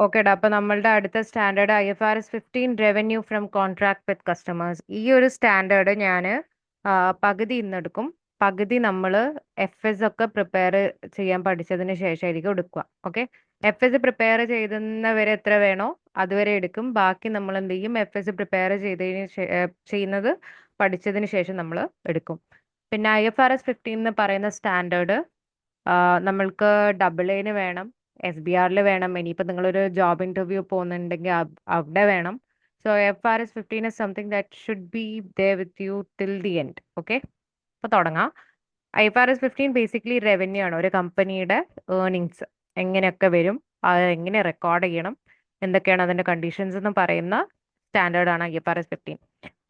ഓക്കേടാ. അപ്പൊ നമ്മളുടെ അടുത്ത standard IFRS 15 revenue from contract with customers. ഈ ഒരു സ്റ്റാൻഡേർഡ് ഞാൻ പകുതി ഇന്നെടുക്കും. പകുതി നമ്മൾ FS ഒക്കെ പ്രിപ്പയർ ചെയ്യാൻ പഠിച്ചതിന് ശേഷമായിരിക്കും എടുക്കുക. ഓക്കെ. FS പ്രിപ്പയർ ചെയ്യുന്നവരെ എത്ര വേണോ അതുവരെ എടുക്കും. ബാക്കി നമ്മൾ എന്ത് ചെയ്യും? FS പ്രിപ്പയർ ചെയ്യുന്നത് പഠിച്ചതിന് ശേഷം നമ്മൾ എടുക്കും. പിന്നെ IFRS 15 എന്ന് പറയുന്ന സ്റ്റാൻഡേർഡ് നമ്മൾക്ക് AA വേണം, SBRൽ വേണം. ഇനിയിപ്പോൾ നിങ്ങളൊരു ജോബ് ഇന്റർവ്യൂ പോകുന്നുണ്ടെങ്കിൽ അവിടെ വേണം. So IFRS 15 is something that should be they with you till the end. Okay. അപ്പോൾ തുടങ്ങാം. IFRS 15 ബേസിക്കലി റവന്യൂ ആണ്. ഒരു കമ്പനിയുടെ ഏർണിങ്സ് എങ്ങനെയൊക്കെ വരും, അത് എങ്ങനെ റെക്കോർഡ് ചെയ്യണം, എന്തൊക്കെയാണ് അതിന്റെ കണ്ടീഷൻസ് എന്ന് പറയുന്ന സ്റ്റാൻഡേർഡ് ആണ് IFRS 15.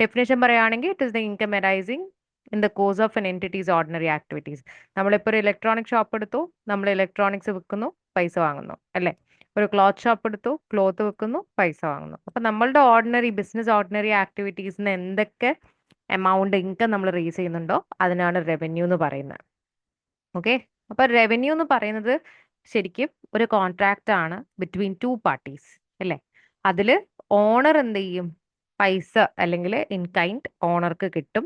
ഡെഫിനേഷൻ പറയുകയാണെങ്കിൽ it is the income arising in the course of N entities ordinary activities. നമ്മളിപ്പോൾ ഒരു ഇലക്ട്രോണിക് ഷോപ്പ് എടുത്തു, നമ്മൾ ഇലക്ട്രോണിക്സ് വിൽക്കുന്നു, പൈസ വാങ്ങുന്നു അല്ലേ? ഒരു ക്ലോത്ത് ഷോപ്പ് എടുത്തു, ക്ലോത്ത് വിൽക്കുന്നു, പൈസ വാങ്ങുന്നു. അപ്പം നമ്മളുടെ ഓർഡിനറി ആക്ടിവിറ്റീസിന് എന്തൊക്കെ എമൗണ്ട് ഇൻകം നമ്മൾ റേസ് ചെയ്യുന്നുണ്ടോ അതിനാണ് റവന്യൂ എന്ന് പറയുന്നത്. ഓക്കെ. അപ്പൊ റവന്യൂ എന്ന് പറയുന്നത് ശരിക്കും ഒരു കോൺട്രാക്റ്റ് ആണ് ബിറ്റ്വീൻ ടു പാർട്ടീസ് അല്ലേ? അതിൽ ഓണർ എന്ത് ചെയ്യും? പൈസ അല്ലെങ്കിൽ ഇൻ കൈൻഡ് ഓണർക്ക് കിട്ടും.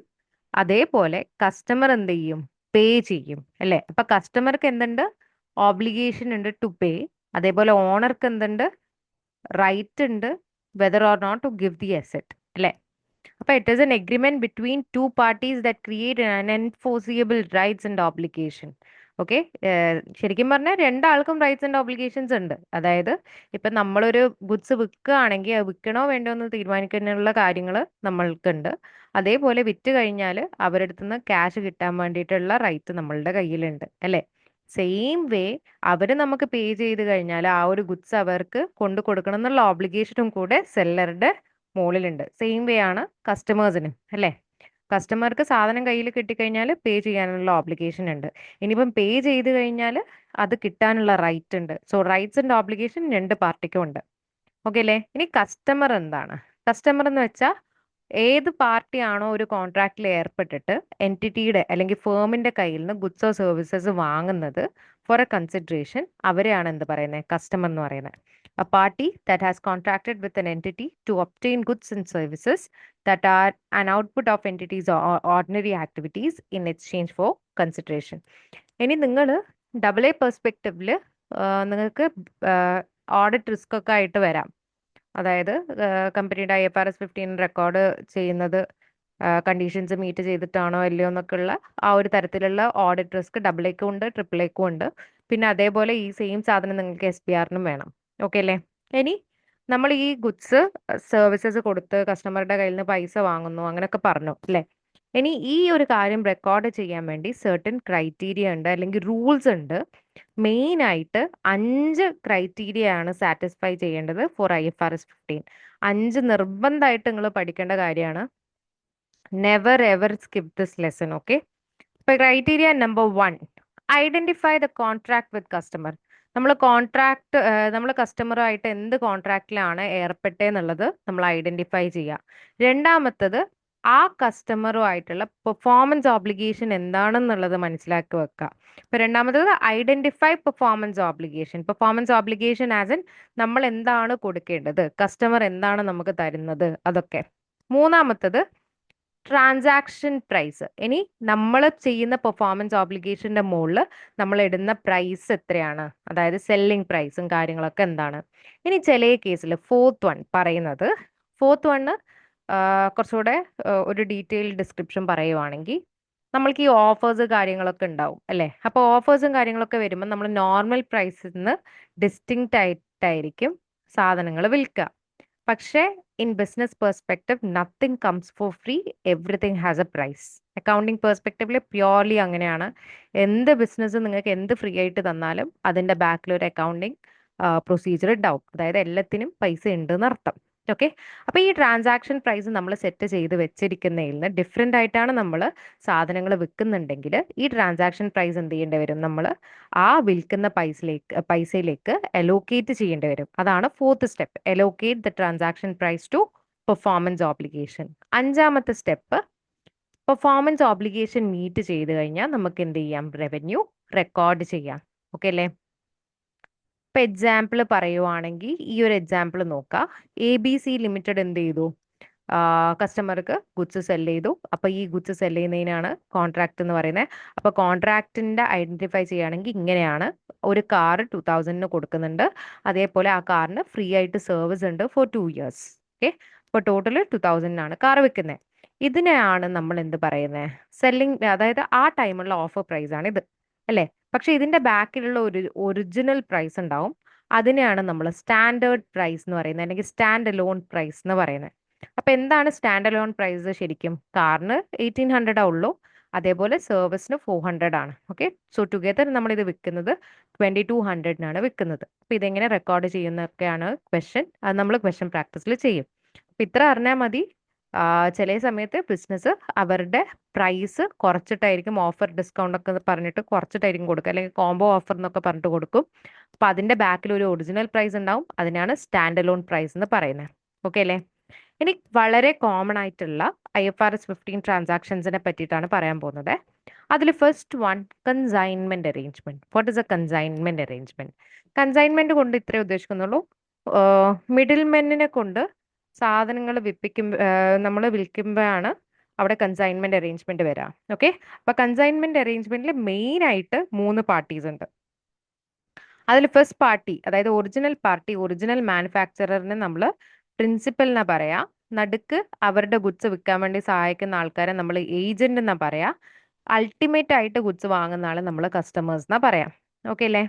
അതേപോലെ കസ്റ്റമർ എന്ത് ചെയ്യും? പേ ചെയ്യും അല്ലേ? അപ്പൊ കസ്റ്റമർക്ക് എന്തുണ്ട്? ഓബ്ലിഗേഷൻ ഉണ്ട് ടു പേ. അതേപോലെ ഓണർക്ക് എന്തുണ്ട്? റൈറ്റ് ഉണ്ട് whether or not to give the asset അല്ലേ? അപ്പൊ it is an agreement between two parties that create unenforceable rights and obligation. Okay. ശരിക്കും പറഞ്ഞാൽ രണ്ടാൾക്കും റൈറ്റ്സ് ആൻഡ് ഓബ്ലിഗേഷൻസ് ഉണ്ട്. അതായത് ഇപ്പൊ നമ്മളൊരു ഗുഡ്സ് വിൽക്കുകയാണെങ്കിൽ അത് വിൽക്കണോ വേണ്ടോ എന്ന് തീരുമാനിക്കാനുള്ള കാര്യങ്ങൾ നമ്മൾക്കുണ്ട്. അതേപോലെ വിറ്റ് കഴിഞ്ഞാൽ അവരുടെ അടുത്ത് നിന്ന് ക്യാഷ് കിട്ടാൻ വേണ്ടിയിട്ടുള്ള റൈറ്റ് നമ്മളുടെ കയ്യിലുണ്ട് അല്ലേ? സെയിം വേ അവര് നമുക്ക് പേ ചെയ്ത് കഴിഞ്ഞാൽ ആ ഒരു ഗുഡ്സ് അവർക്ക് കൊണ്ടു കൊടുക്കണം എന്നുള്ള ഓബ്ലിഗേഷനും കൂടെ സെല്ലറുടെ മുകളിലുണ്ട്. സെയിം വേ ആണ് കസ്റ്റമേഴ്സിനും അല്ലേ? കസ്റ്റമർക്ക് സാധനം കയ്യിൽ കിട്ടിക്കഴിഞ്ഞാൽ പേ ചെയ്യാനുള്ള ഓബ്ലിഗേഷൻ ഉണ്ട്. ഇനിയിപ്പം പേ ചെയ്ത് കഴിഞ്ഞാൽ അത് കിട്ടാനുള്ള റൈറ്റ് ഉണ്ട്. സോ റൈറ്റ്സ് ആൻഡ് ഓബ്ലിഗേഷൻ രണ്ട് പാർട്ടിക്കും ഉണ്ട്. ഓക്കെ അല്ലേ? ഇനി കസ്റ്റമർ എന്താണ്? കസ്റ്റമർ എന്ന് വെച്ചാൽ ഏത് പാർട്ടിയാണോ ഒരു കോൺട്രാക്റ്റിൽ ഏർപ്പെട്ടിട്ട് എൻറ്റിറ്റിയുടെ അല്ലെങ്കിൽ ഫേമിന്റെ കയ്യിൽ നിന്ന് ഗുഡ്സോ സർവീസസ് വാങ്ങുന്നത് ഫോർ എ കൺസിഡറേഷൻ, അവരെയാണ് എന്ത് പറയുന്നത്? കസ്റ്റമർ എന്ന് പറയുന്നത്. A party that has contracted with an entity to obtain goods and services that are an output of entities or ordinary activities in exchange for consideration. ഇനി നിങ്ങൾ AA പെർസ്പെക്റ്റീവില് നിങ്ങൾക്ക് audit risk ഒക്കെ ആയിട്ട് വരാം. അതായത് കമ്പനിയുടെ IFRS 15 റെക്കോർഡ് ചെയ്യുന്നത് conditions meet ചെയ്തിട്ടാണോ അല്ലയോ എന്നൊക്കെയുള്ള ആ ഒരു തരത്തിലുള്ള ഓഡിറ്റ് റിസ്ക് AA ഉണ്ട്, AAA ഉണ്ട്. പിന്നെ അതേപോലെ ഈ സെയിം സാധനം നിങ്ങൾക്ക് SBRനും വേണം. ഓക്കെ അല്ലേ? ഇനി നമ്മൾ ഈ ഗുഡ്സ് സർവീസസ് കൊടുത്ത് കസ്റ്റമറുടെ കയ്യിൽ നിന്ന് പൈസ വാങ്ങുന്നു അങ്ങനെയൊക്കെ പറഞ്ഞു അല്ലേ? ഇനി ഈ ഒരു കാര്യം റെക്കോർഡ് ചെയ്യാൻ വേണ്ടി സർട്ടൻ ക്രൈറ്റീരിയ ഉണ്ട്, അല്ലെങ്കിൽ റൂൾസ് ഉണ്ട്. മെയിൻ ആയിട്ട് 5 ക്രൈറ്റീരിയ ആണ് സാറ്റിസ്ഫൈ ചെയ്യേണ്ടത് ഫോർ IFRS 15. 5 നിർബന്ധമായിട്ട് നിങ്ങൾ പഠിക്കേണ്ട കാര്യമാണ്. Never ever skip this lesson. Okay. ഇപ്പൊ criteria number 1, identify the contract with customer. നമ്മൾ കസ്റ്റമറുമായിട്ട് എന്ത് കോൺട്രാക്റ്റിലാണ് ഏർപ്പെട്ടെന്നുള്ളത് നമ്മൾ ഐഡന്റിഫൈ ചെയ്യുക. രണ്ടാമത്തത് ആ കസ്റ്റമറുമായിട്ടുള്ള പെർഫോമൻസ് ഓബ്ലിഗേഷൻ എന്താണെന്നുള്ളത് മനസ്സിലാക്കി വെക്കുക. ഇപ്പൊ രണ്ടാമത്തത് identify performance obligation. Performance obligation as in നമ്മൾ എന്താണ് കൊടുക്കേണ്ടത്, കസ്റ്റമർ എന്താണ് നമുക്ക് തരുന്നത്, അതൊക്കെ. മൂന്നാമത്തത് ട്രാൻസാക്ഷൻ പ്രൈസ്. ഇനി നമ്മൾ ചെയ്യുന്ന പെർഫോമൻസ് ഓബ്ലിഗേഷന്റെ മുകളിൽ നമ്മൾ ഇടുന്ന പ്രൈസ് എത്രയാണ്, അതായത് സെല്ലിംഗ് പ്രൈസും കാര്യങ്ങളൊക്കെ എന്താണ്. ഇനി ചില കേസിൽ ഫോർത്ത് വണ് കുറച്ചുകൂടെ ഒരു ഡീറ്റെയിൽഡ് ഡിസ്ക്രിപ്ഷൻ പറയുവാണെങ്കിൽ നമ്മൾക്ക് ഈ ഓഫേഴ്സ് കാര്യങ്ങളൊക്കെ ഉണ്ടാവും അല്ലേ? അപ്പോൾ ഓഫേഴ്സും കാര്യങ്ങളൊക്കെ വരുമ്പോൾ നമ്മൾ നോർമൽ പ്രൈസിൽ നിന്ന് ഡിസ്റ്റിങ്ക്റ്റ് ആയിട്ടായിരിക്കും സാധനങ്ങൾ വിൽക്കുക. പക്ഷേ in business perspective nothing comes for free, everything has a price. Accounting പെർസ്പെക്റ്റീവിൽ പ്യോർലി അങ്ങനെയാണ്. എന്ത് ബിസിനസ് നിങ്ങൾക്ക് എന്ത് ഫ്രീ ആയിട്ട് തന്നാലും അതിൻ്റെ ബാക്കിൽ ഒരു അക്കൗണ്ടിങ് പ്രൊസീജിയർ ഉണ്ടാവും. അതായത് എല്ലാത്തിനും പൈസ ഉണ്ട് എന്നർത്ഥം. ഓക്കെ. അപ്പൊ ഈ ട്രാൻസാക്ഷൻ പ്രൈസ് നമ്മൾ സെറ്റ് ചെയ്ത് വെച്ചിരിക്കുന്നതിൽ നിന്ന് ഡിഫറെൻ്റ് ആയിട്ടാണ് നമ്മൾ സാധനങ്ങൾ വിൽക്കുന്നുണ്ടെങ്കിൽ ഈ ട്രാൻസാക്ഷൻ പ്രൈസ് എന്ത് ചെയ്യേണ്ടി വരും? നമ്മൾ ആ വിൽക്കുന്ന പൈസയിലേക്ക് അലോക്കേറ്റ് ചെയ്യേണ്ടി വരും. അതാണ് fourth step, allocate the transaction price to performance obligation. അഞ്ചാമത്തെ സ്റ്റെപ്പ്, പെർഫോമൻസ് ഓബ്ലിഗേഷൻ മീറ്റ് ചെയ്ത് കഴിഞ്ഞാൽ നമുക്ക് എന്ത് ചെയ്യാം? റവന്യൂ റെക്കോർഡ് ചെയ്യാം. ഓക്കെ അല്ലേ? ഇപ്പൊ എക്സാമ്പിൾ പറയുവാണെങ്കിൽ ഈ ഒരു എക്സാമ്പിൾ നോക്കാം. ABC ലിമിറ്റഡ് എന്ത് ചെയ്തു? കസ്റ്റമർക്ക് ഗുഡ്സ് സെല് ചെയ്തു. അപ്പൊ ഈ ഗുഡ്സ് സെല് ചെയ്യുന്നതിനാണ് കോൺട്രാക്ട് എന്ന് പറയുന്നത്. അപ്പൊ കോൺട്രാക്ടിന്റെ ഐഡന്റിഫൈ ചെയ്യുകയാണെങ്കിൽ ഇങ്ങനെയാണ്: ഒരു കാർ 2000 കൊടുക്കുന്നുണ്ട്, അതേപോലെ ആ കാറിന് ഫ്രീ ആയിട്ട് സർവീസ് ഉണ്ട് ഫോർ 2 years. ഓക്കെ, അപ്പോൾ ടോട്ടൽ 2000 ആണ് കാർ വെക്കുന്നത്. ഇതിനെയാണ് നമ്മൾ എന്ത് പറയുന്നത്? സെല്ലിംഗ്, അതായത് ആ ടൈമുള്ള ഓഫർ പ്രൈസ് ആണ് ഇത്, അല്ലേ? പക്ഷെ ഇതിന്റെ ബാക്കിലുള്ള ഒരു ഒറിജിനൽ പ്രൈസ് ഉണ്ടാവും. അതിനെയാണ് നമ്മൾ സ്റ്റാൻഡേർഡ് പ്രൈസ് എന്ന് പറയുന്നത്, അല്ലെങ്കിൽ സ്റ്റാൻഡ് അലോൺ പ്രൈസ് എന്ന് പറയുന്നത്. അപ്പൊ എന്താണ് സ്റ്റാൻഡ് അലോൺ പ്രൈസ്? ശരിക്കും കാറിന് 1800 ഉള്ളൂ, അതേപോലെ സർവീസിന് 400 ആണ്. ഓക്കെ, സോ ടുഗെദർ നമ്മൾ ഇത് വിൽക്കുന്നത് 2200 വിൽക്കുന്നത്. അപ്പൊ ഇതെങ്ങനെ റെക്കോർഡ് ചെയ്യുന്നൊക്കെയാണ് ക്വസ്റ്റ്യൻ. അത് നമ്മൾ ക്വസ്റ്റ്യൻ പ്രാക്ടീസിൽ ചെയ്യും. അപ്പൊ ഇത്ര അറിഞ്ഞാൽ മതി. ചില സമയത്ത് ബിസിനസ് അവരുടെ പ്രൈസ് കുറച്ചിട്ടായിരിക്കും, ഓഫർ ഡിസ്കൗണ്ട് ഒക്കെ പറഞ്ഞിട്ട് കുറച്ചിട്ടായിരിക്കും കൊടുക്കുക, അല്ലെങ്കിൽ കോംബോ ഓഫർ എന്നൊക്കെ പറഞ്ഞിട്ട് കൊടുക്കും. അപ്പൊ അതിന്റെ ബാക്കിൽ ഒരു ഒറിജിനൽ പ്രൈസ് ഉണ്ടാവും. അതിനാണ് സ്റ്റാൻഡ് അലോൺ പ്രൈസ് എന്ന് പറയുന്നത്. ഓക്കെ അല്ലേ? ഇനി വളരെ കോമൺ ആയിട്ടുള്ള IFRS 15 ട്രാൻസാക്ഷൻസിനെ പറ്റിയിട്ടാണ് പറയാൻ പോകുന്നത്. അതിൽ first one, consignment arrangement. What is A consignment arrangement? Consignment കൊണ്ട് ഇത്രേ ഉദ്ദേശിക്കുന്നുള്ളൂ: മിഡിൽ മെന്നിനെ കൊണ്ട് സാധനങ്ങൾ നമ്മൾ വിൽക്കുമ്പോഴാണ് അവിടെ കൺസൈൻമെന്റ് അറേഞ്ച്മെന്റ് വരാം. ഓക്കെ, അപ്പൊ കൺസൈൻമെന്റ് അറേഞ്ച്മെന്റിൽ മെയിൻ ആയിട്ട് 3 പാർട്ടീസ് ഉണ്ട്. അതിൽ ഫസ്റ്റ് പാർട്ടി, അതായത് ഒറിജിനൽ പാർട്ടി, ഒറിജിനൽ മാനുഫാക്ചററിനെ നമ്മൾ പ്രിൻസിപ്പൽ എന്നാ പറയാ. നടുക്ക് അവരുടെ ഗുഡ്സ് വിൽക്കാൻ വേണ്ടി സഹായിക്കുന്ന ആൾക്കാരെ നമ്മൾ ഏജന്റ് എന്നാ പറയാ. അൾട്ടിമേറ്റ് ആയിട്ട് ഗുഡ്സ് വാങ്ങുന്ന ആളെ നമ്മൾ കസ്റ്റമേഴ്സ് എന്നാ പറയാം. ഓക്കെ അല്ലേ?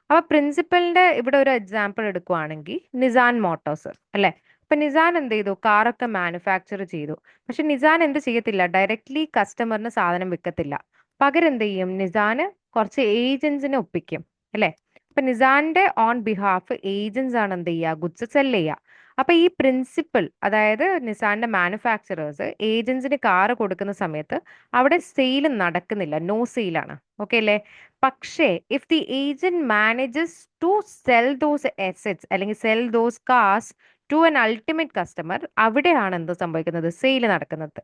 അപ്പൊ പ്രിൻസിപ്പലിന്റെ ഇവിടെ ഒരു എക്സാമ്പിൾ എടുക്കുവാണെങ്കിൽ നിസാൻ മോട്ടോഴ്സ്, അല്ലെ? അപ്പൊ നിസാൻ എന്ത് ചെയ്തു? കാറൊക്കെ മാനുഫാക്ചർ ചെയ്തു. പക്ഷെ നിസാൻ എന്ത് ചെയ്യത്തില്ല? ഡയറക്ട്ലി കസ്റ്റമറിന് സാധനം വിൽക്കത്തില്ല. പകരം എന്ത് ചെയ്യും? നിസാന് കുറച്ച് ഏജൻസിനെ ഒപ്പിക്കും, അല്ലെ? അപ്പൊ നിസാന്റെ ഓൺ ബിഹാഫ് ഏജൻസ് ആണ് എന്ത് ചെയ്യുക? ഗുഡ്സ് സെല് ചെയ്യുക. അപ്പൊ ഈ പ്രിൻസിപ്പൽ, അതായത് നിസാന്റെ മാനുഫാക്ചറേഴ്സ് ഏജൻസിന് കാറ് കൊടുക്കുന്ന സമയത്ത് അവിടെ സെയിൽ നടക്കുന്നില്ല, നോ സെയിലാണ്. ഓക്കെ അല്ലേ? പക്ഷേ if the agent manages to sell those assets, അല്ലെങ്കിൽ sell those cars to an ultimate customer, അവിടെയാണ് എന്ത് സംഭവിക്കുന്നത്? സെയിൽ നടക്കുന്നത്.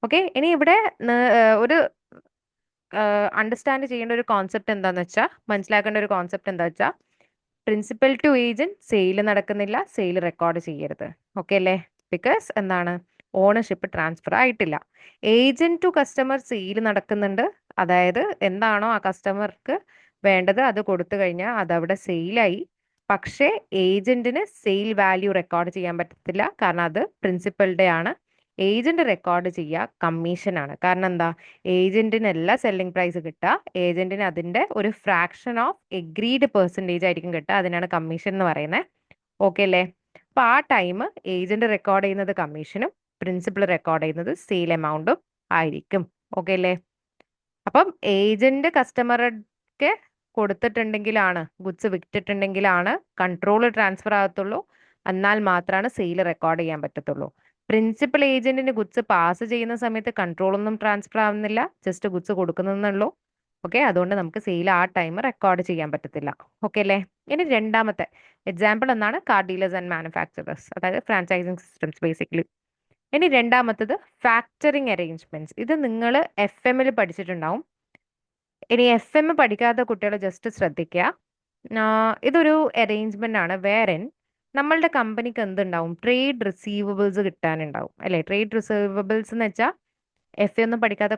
ഓക്കെ, ഇനി ഇവിടെ ഒരു അണ്ടർസ്റ്റാൻഡ് ചെയ്യേണ്ട ഒരു കോൺസെപ്റ്റ് എന്താന്ന് വെച്ചാൽ, മനസ്സിലാക്കേണ്ട ഒരു കോൺസെപ്റ്റ് എന്താ വെച്ചാൽ, പ്രിൻസിപ്പൽ ടു ഏജന്റ് സെയിൽ നടക്കുന്നില്ല, സെയിൽ റെക്കോർഡ് ചെയ്യരുത്. ഓക്കെ അല്ലേ? ബിക്കോസ് എന്താണ്? ഓണർഷിപ്പ് ട്രാൻസ്ഫർ ആയിട്ടില്ല. ഏജന്റ് ടു കസ്റ്റമർ സെയിൽ നടക്കുന്നുണ്ട്, അതായത് എന്താണോ ആ കസ്റ്റമർക്ക് വേണ്ടത് അത് കൊടുത്തു കഴിഞ്ഞാൽ അതവിടെ സെയിലായി. പക്ഷേ ഏജന്റിന് സെയിൽ വാല്യൂ റെക്കോർഡ് ചെയ്യാൻ പറ്റത്തില്ല, കാരണം അത് പ്രിൻസിപ്പളുടെ ആണ്. ഏജന്റ് റെക്കോർഡ് ചെയ്യുക കമ്മീഷനാണ്. കാരണം എന്താ? ഏജന്റിനല്ല സെല്ലിംഗ് പ്രൈസ് കിട്ടുക, ഏജന്റിന് അതിന്റെ ഒരു ഫ്രാക്ഷൻ ഓഫ് എഗ്രീഡ് പെർസെൻറ്റേജ് ആയിരിക്കും കിട്ടുക. അതിനാണ് കമ്മീഷൻ എന്ന് പറയുന്നത്. ഓക്കെ അല്ലേ? അപ്പൊ ആ ടൈം ഏജന്റ് റെക്കോർഡ് ചെയ്യുന്നത് കമ്മീഷനും പ്രിൻസിപ്പൽ റെക്കോർഡ് ചെയ്യുന്നത് സെയിൽ എമൗണ്ടും ആയിരിക്കും. ഓക്കെ അല്ലേ? അപ്പം ഏജന്റ് കസ്റ്റമർക്ക് കൊടുത്തിട്ടുണ്ടെങ്കിലാണ്, ഗുഡ്സ് വിറ്റിട്ടുണ്ടെങ്കിലാണ് കൺട്രോൾ ട്രാൻസ്ഫർ ആകത്തുള്ളൂ. എന്നാൽ മാത്രമാണ് സെയിൽ റെക്കോർഡ് ചെയ്യാൻ പറ്റത്തുള്ളൂ. പ്രിൻസിപ്പൽ ഏജന്റിന് ഗുഡ്സ് പാസ് ചെയ്യുന്ന സമയത്ത് കൺട്രോൾ ഒന്നും ട്രാൻസ്ഫർ ആവുന്നില്ല, ജസ്റ്റ് ഗുഡ്സ് കൊടുക്കുന്നുള്ളൂ. ഓക്കെ, അതുകൊണ്ട് നമുക്ക് സെയിൽ ആ ടൈം റെക്കോർഡ് ചെയ്യാൻ പറ്റത്തില്ല. ഓക്കെ അല്ലേ? ഇനി രണ്ടാമത്തെ എക്സാമ്പിൾ എന്നാണ് കാർ ഡീലേഴ്സ് ആൻഡ് മാനുഫാക്ചറേഴ്സ്, അതായത് ഫ്രാഞ്ചൈസിങ് സിസ്റ്റംസ് ബേസിക്കലി. ഇനി രണ്ടാമത്തത് ഫാക്ടറിങ് അറേഞ്ച്മെന്റ്സ്. ഇത് നിങ്ങൾ FM പഠിച്ചിട്ടുണ്ടാവും. ഇനി FM പഠിക്കാത്ത കുട്ടികൾ ജസ്റ്റ് ശ്രദ്ധിക്കുക. ഇതൊരു അറേഞ്ച്മെന്റ് ആണ് വേറെൻ നമ്മളുടെ കമ്പനിക്ക് എന്തുണ്ടാവും? ട്രേഡ് റിസീവബിൾസ് കിട്ടാനുണ്ടാവും, അല്ലെ? ട്രേഡ് റിസീവബിൾസ് എന്ന് വെച്ചാൽ ഒന്നും പഠിക്കാത്ത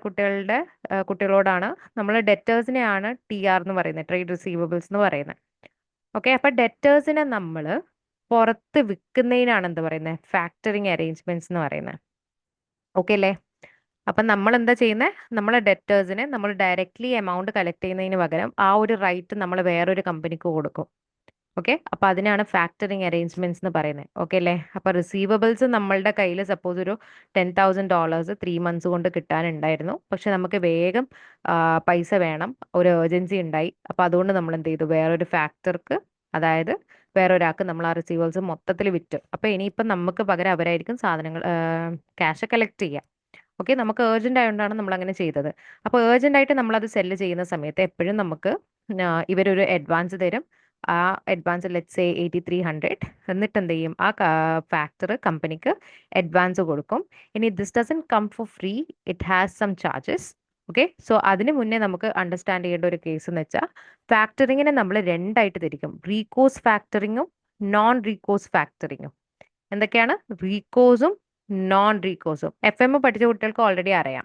കുട്ടികളോടാണ് നമ്മൾ ഡെറ്റേഴ്സിനെയാണ് TR എന്ന് പറയുന്നത്, ട്രേഡ് റിസീവബിൾസ് എന്ന് പറയുന്നത്. ഓക്കെ, അപ്പൊ ഡെറ്റേഴ്സിനെ നമ്മൾ പുറത്ത് വിൽക്കുന്നതിനാണ് എന്ത് പറയുന്നത്? ഫാക്ടറിങ് അറേഞ്ച്മെന്റ്സ് എന്ന് പറയുന്നത്. ഓക്കെ അല്ലേ? അപ്പം നമ്മൾ എന്താ ചെയ്യുന്നത്? നമ്മളെ ഡെറ്റേഴ്സിനെ നമ്മൾ ഡയറക്റ്റ്ലി എമൗണ്ട് കളക്ട് ചെയ്യുന്നതിന് പകരം ആ ഒരു റൈറ്റ് നമ്മൾ വേറൊരു കമ്പനിക്ക് കൊടുക്കും. ഓക്കെ, അപ്പൊ അതിനാണ് ഫാക്ടറിങ് അറേഞ്ച്മെന്റ്സ് എന്ന് പറയുന്നത്. ഓക്കെ അല്ലേ? അപ്പൊ റിസീവബിൾസ് നമ്മളുടെ കയ്യിൽ സപ്പോസ് ഒരു $10,000 3 months കൊണ്ട് കിട്ടാനുണ്ടായിരുന്നു. പക്ഷെ നമുക്ക് വേഗം പൈസ വേണം, ഒരു ഏർജൻസി ഉണ്ടായി. അപ്പൊ അതുകൊണ്ട് നമ്മൾ എന്ത് ചെയ്തു? വേറൊരു ഫാക്ടർക്ക്, അതായത് വേറൊരാൾക്ക് നമ്മൾ ആ റിസീവേഴ്സ് മൊത്തത്തിൽ വിറ്റു. അപ്പൊ ഇനിയിപ്പം നമുക്ക് പകരം അവരായിരിക്കും സാധനങ്ങൾ, ക്യാഷ് കളക്ട് ചെയ്യുക. ഓക്കെ, നമുക്ക് ഏർജന്റ് ആയതുകൊണ്ടാണ് നമ്മൾ അങ്ങനെ ചെയ്തത്. അപ്പോൾ ഏർജന്റ് ആയിട്ട് നമ്മൾ അത് സെല്ല് ചെയ്യുന്ന സമയത്ത് എപ്പോഴും നമുക്ക് ഇവരൊരു അഡ്വാൻസ് തരും. ആ അഡ്വാൻസ് ലെറ്റ്സ് സേ 8300. എന്നിട്ട് എന്ത് ചെയ്യും? ആ ഫാക്ടർ കമ്പനിക്ക് അഡ്വാൻസ് കൊടുക്കും. ഇനി this doesn't come for free, it has some charges. Okay, so അതിന് മുന്നേ നമുക്ക് അണ്ടർസ്റ്റാൻഡ് ചെയ്യേണ്ട ഒരു കേസ് എന്ന് വെച്ചാൽ ഫാക്ടറിങ്ങിനെ നമ്മൾ രണ്ടായിട്ട് തിരിക്കും, റീകോഴ്സ് ഫാക്ടറിങ്ങും നോൺ റീകോഴ്സ് ഫാക്ടറിങ്ങും. എന്തൊക്കെയാണ് റീകോഴ്സും നോൺ റീകോഴ്സും? FM പഠിച്ച കുട്ടികൾക്ക് ഓൾറെഡി അറിയാം.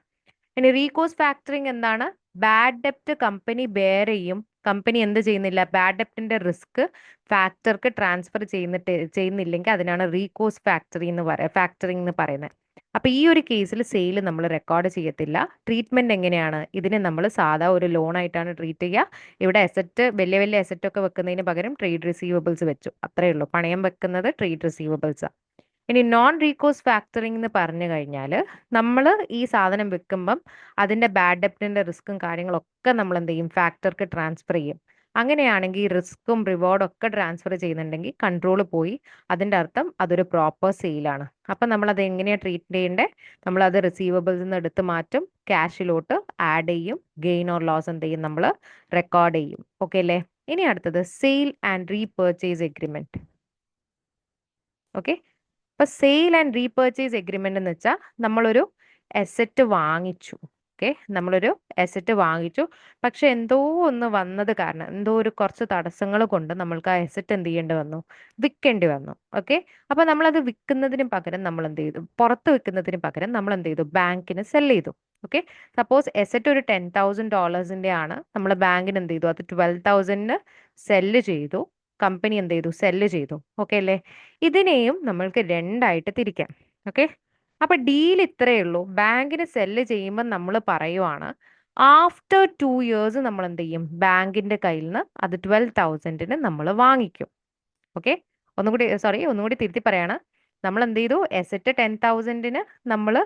ഇനി റീകോഴ്സ് ഫാക്ടറിങ് എന്താണ്? ബാഡ് ഡെപ്റ്റ് കമ്പനി ബെയർ ചെയ്യും, കമ്പനി എന്ത് ചെയ്യുന്നില്ല, ബാഡ് ഡെപ്റ്റിന്റെ റിസ്ക് ഫാക്ടർക്ക് ട്രാൻസ്ഫർ ചെയ്യുന്നില്ലെങ്കിൽ അതിനാണ് റീകോഴ്സ് ഫാക്ടറിങ് എന്ന് പറയുന്നത്. അപ്പൊ ഈ ഒരു കേസിൽ സെയിൽ നമ്മൾ റെക്കോർഡ് ചെയ്യത്തില്ല. ട്രീറ്റ്മെന്റ് എങ്ങനെയാണ്? ഇതിനെ നമ്മൾ സാധാ ഒരു ലോൺ ആയിട്ടാണ് ട്രീറ്റ് ചെയ്യുക. ഇവിടെ അസറ്റ്, വലിയ വലിയ അസറ്റ് ഒക്കെ വെക്കുന്നതിന് പകരം ട്രേഡ് റിസീവബിൾസ് വെച്ചു, അത്രേ ഉള്ളൂ. പണയം വെക്കുന്നത് ട്രേഡ് റിസീവബിൾസാണ്. ഇനി നോൺ റീകോഴ്സ് ഫാക്ടറിംഗ് എന്ന് പറഞ്ഞു കഴിഞ്ഞാൽ നമ്മൾ ഈ സാധനം വെക്കുമ്പം അതിന്റെ ബാഡ് ഡെപ്റ്റിന്റെ റിസ്ക്കും കാര്യങ്ങളൊക്കെ നമ്മൾ എന്ത് ചെയ്യും, ഫാക്ടർക്ക് ട്രാൻസ്ഫർ ചെയ്യും. അങ്ങനെയാണെങ്കിൽ റിസ്ക്കും റിവാർഡും ഒക്കെ ട്രാൻസ്ഫർ ചെയ്യുന്നുണ്ടെങ്കിൽ കൺട്രോൾ പോയി, അതിന്റെ അർത്ഥം അതൊരു പ്രോപ്പർ സെയിലാണ്. അപ്പം നമ്മൾ അത് എങ്ങനെയാണ് ട്രീറ്റ് ചെയ്യേണ്ടത്? നമ്മൾ അത് റിസീവബിൾസ് നിന്ന് എടുത്ത് മാറ്റും, ക്യാഷിലോട്ട് ആഡ് ചെയ്യും, ഗെയിൻ ഓർ ലോസ് എന്ത് ചെയ്യും, നമ്മൾ റെക്കോർഡ് ചെയ്യും. ഓക്കെ അല്ലേ? ഇനി അടുത്തത് sale and repurchase agreement. Okay, അപ്പൊ സെയിൽ ആൻഡ് റീപർച്ചേസ് എഗ്രിമെന്റ് എന്ന് വെച്ചാൽ നമ്മളൊരു അസറ്റ് വാങ്ങിച്ചു. ഓക്കെ, നമ്മളൊരു അസറ്റ് വാങ്ങിച്ചു, പക്ഷെ എന്തോ ഒന്ന് വന്നത് കാരണം, എന്തോ ഒരു കുറച്ച് തടസ്സങ്ങൾ കൊണ്ട് നമ്മൾക്ക് ആ അസറ്റ് എന്ത് ചെയ്യേണ്ടി വന്നു, വിൽക്കേണ്ടി വന്നു. ഓക്കെ, അപ്പൊ നമ്മളത് വിൽക്കുന്നതിന് പകരം നമ്മൾ എന്ത് ചെയ്തു, പുറത്ത് വിൽക്കുന്നതിന് പകരം നമ്മൾ എന്ത് ചെയ്തു, ബാങ്കിന് സെല് ചെയ്തു. ഓക്കെ, സപ്പോസ് അസറ്റ് ഒരു $10,000 ആണ്, നമ്മൾ ബാങ്കിന് എന്ത് ചെയ്തു, അത് 12,000 സെല്ല് ചെയ്തു, കമ്പനി എന്ത് ചെയ്തു, സെല്ല് ചെയ്തു. ഓക്കെ അല്ലേ? ഇതിനെയും നമ്മൾക്ക് രണ്ടായിട്ട് തിരിക്കാം. ഓക്കെ, അപ്പൊ ഡീൽ ഇത്രയേ ഉള്ളൂ. ബാങ്കിന് സെല്ല് ചെയ്യുമ്പോൾ നമ്മൾ പറയുവാണ് ആഫ്റ്റർ 2 ഇയേഴ്സ് നമ്മൾ എന്ത് ചെയ്യും, ബാങ്കിന്റെ കയ്യിൽ നിന്ന് അത് 12,000 നമ്മൾ വാങ്ങിക്കും. ഓക്കെ, ഒന്നുകൂടി തിരുത്തി പറയാണ്. നമ്മൾ എന്ത് ചെയ്തു, എസറ്റ് 10,000 നമ്മൾ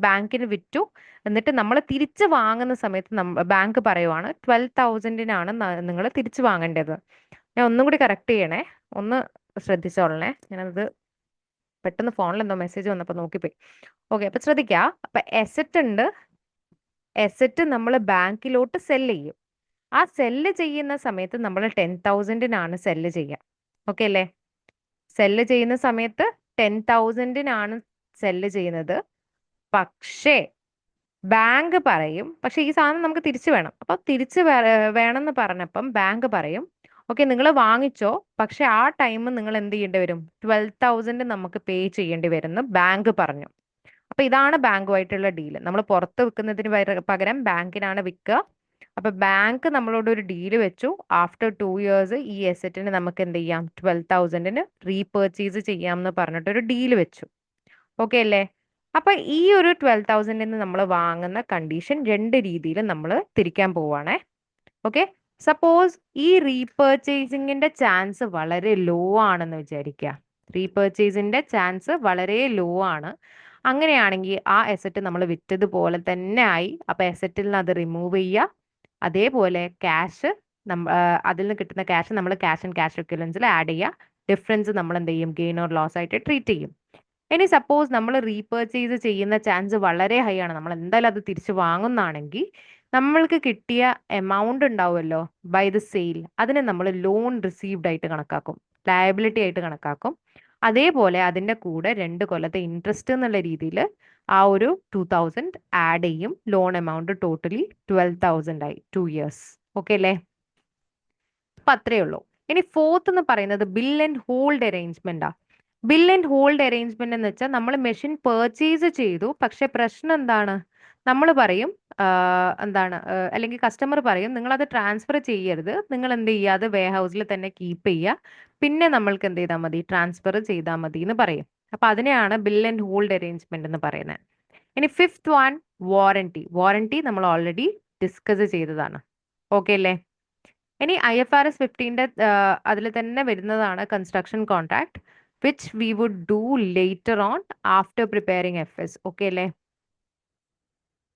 ബാങ്കിന് വിറ്റു, എന്നിട്ട് നമ്മൾ തിരിച്ച് വാങ്ങുന്ന സമയത്ത് ബാങ്ക് പറയുവാണ് 12,000 നിങ്ങൾ തിരിച്ചു വാങ്ങേണ്ടത്. ഞാൻ ഒന്നും കൂടി കറക്റ്റ് ചെയ്യണേ, ഒന്ന് ശ്രദ്ധിച്ചോളണേ. ഞാനത് പെട്ടെന്ന് ഫോണിൽ എന്തോ മെസ്സേജ് വന്നപ്പോൾ നോക്കിപ്പോയി. ഓക്കെ, അപ്പൊ ശ്രദ്ധിക്കുക. അപ്പൊ എസറ്റ് ഉണ്ട്, എസറ്റ് നമ്മൾ ബാങ്കിലോട്ട് സെല്ല് ചെയ്യും. ആ സെല്ല് ചെയ്യുന്ന സമയത്ത് നമ്മൾ 10,000 സെല്ല് ചെയ്യുക. ഓക്കെ അല്ലേ? സെല്ല് ചെയ്യുന്ന സമയത്ത് 10,000 സെല്ല് ചെയ്യുന്നത്. പക്ഷേ ബാങ്ക് പറയും, പക്ഷെ ഈ സാധനം നമുക്ക് തിരിച്ചു വേണം. അപ്പൊ തിരിച്ച് വേണമെന്ന് പറഞ്ഞപ്പം ബാങ്ക് പറയും ഓക്കെ നിങ്ങൾ വാങ്ങിച്ചോ, പക്ഷെ ആ ടൈം നിങ്ങൾ എന്ത് ചെയ്യേണ്ടി വരും, 12,000 നമുക്ക് പേ ചെയ്യേണ്ടി വരുമെന്ന് ബാങ്ക് പറഞ്ഞു. അപ്പൊ ഇതാണ് ബാങ്കുമായിട്ടുള്ള ഡീല്. നമ്മൾ പുറത്ത് വിൽക്കുന്നതിന് പകരം ബാങ്കിനാണ് വിൽക്കുക. അപ്പൊ ബാങ്ക് നമ്മളോട് ഒരു ഡീല് വെച്ചു, ആഫ്റ്റർ 2 ഇയേഴ്സ് ഈ എസറ്റിന് നമുക്ക് എന്ത് ചെയ്യാം, 12,000 റീപർച്ചേസ് ചെയ്യാം എന്ന് പറഞ്ഞിട്ടൊരു ഡീല് വെച്ചു. ഓക്കെ അല്ലേ? അപ്പൊ ഈ ഒരു 12,000 നമ്മൾ വാങ്ങുന്ന കണ്ടീഷൻ രണ്ട് രീതിയിൽ നമ്മൾ തിരിക്കാൻ പോവാണേ. ഓക്കെ, സപ്പോസ് ഈ റീപർച്ചേസിങ്ങിന്റെ ചാൻസ് വളരെ ലോ ആണെന്ന് വിചാരിക്കുക. റീപർച്ചേസിന്റെ ചാൻസ് വളരെ ലോ ആണ്. അങ്ങനെയാണെങ്കിൽ ആ അസറ്റ് നമ്മൾ വിറ്റതുപോലെ തന്നെ ആയി. അപ്പൊ അസറ്റിൽ നിന്ന് അത് റിമൂവ് ചെയ്യുക. അതേപോലെ ക്യാഷ് അതിൽ നിന്ന് കിട്ടുന്ന ക്യാഷ് നമ്മൾ ക്യാഷ് ആൻഡ് ക്യാഷ് ഇക്വലൻസിൽ ആഡ് ചെയ്യുക. ഡിഫറൻസ് നമ്മൾ എന്ത് ചെയ്യും, ഗെയിൻ ഓർ ലോസ് ആയിട്ട് ട്രീറ്റ് ചെയ്യും. ഇനി സപ്പോസ് നമ്മൾ റീപർച്ചേസ് ചെയ്യുന്ന ചാൻസ് വളരെ ഹൈ ആണ്, നമ്മൾ എന്തായാലും അത് തിരിച്ചു വാങ്ങുന്നതാണെങ്കിൽ നമ്മൾക്ക് കിട്ടിയ എമൗണ്ട് ഉണ്ടാവുമല്ലോ ബൈ ദ സെയിൽ, അതിനെ നമ്മൾ ലോൺ റിസീവ്ഡ് ആയിട്ട് കണക്കാക്കും, ലയബിലിറ്റി ആയിട്ട് കണക്കാക്കും. അതേപോലെ അതിൻ്റെ കൂടെ 2 കൊല്ലത്തെ ഇൻട്രസ്റ്റ് എന്നുള്ള രീതിയിൽ ആ ഒരു 2,000 ആഡ് ചെയ്യും. ലോൺ എമൗണ്ട് ടോട്ടലി 12,000 ആയി 2 ഇയേഴ്സ്. ഓക്കെ അല്ലേ? അപ്പൊ അത്രയേ ഉള്ളൂ. ഇനി ഫോർത്ത് എന്ന് പറയുന്നത് ബിൽ ആൻഡ് ഹോൾഡ് അറേഞ്ച്മെന്റാ. ബിൽ ആൻഡ് ഹോൾഡ് അറേഞ്ച്മെന്റ് എന്ന് വെച്ചാൽ നമ്മൾ മെഷീൻ പർച്ചേസ് ചെയ്തു, പക്ഷെ പ്രശ്നം എന്താണ്, നമ്മൾ പറയും അല്ലെങ്കിൽ കസ്റ്റമർ പറയും നിങ്ങൾ അത് ട്രാൻസ്ഫർ ചെയ്യരുത്, നിങ്ങൾ എന്ത് ചെയ്യുക, അത് വെയർ ഹൗസിൽ തന്നെ കീപ്പ് ചെയ്യുക, പിന്നെ നമ്മൾക്ക് എന്ത് ചെയ്താൽ മതി, ട്രാൻസ്ഫർ ചെയ്താൽ മതി എന്ന് പറയും. അപ്പൊ അതിനെയാണ് ബിൽ ആൻഡ് ഹോൾഡ് അറേഞ്ച്മെന്റ് എന്ന് പറയുന്നത്. ഇനി ഫിഫ്ത് വൺ, വാറന്റി. വാറന്റി നമ്മൾ ഓൾറെഡി ഡിസ്കസ് ചെയ്തതാണ്. ഓക്കെ അല്ലേ? ഇനി IFRS 15 അതിൽ തന്നെ വരുന്നതാണ് construction contract, which we would do later on after preparing FS. Okay അല്ലേ?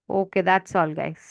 Okay, that's all guys.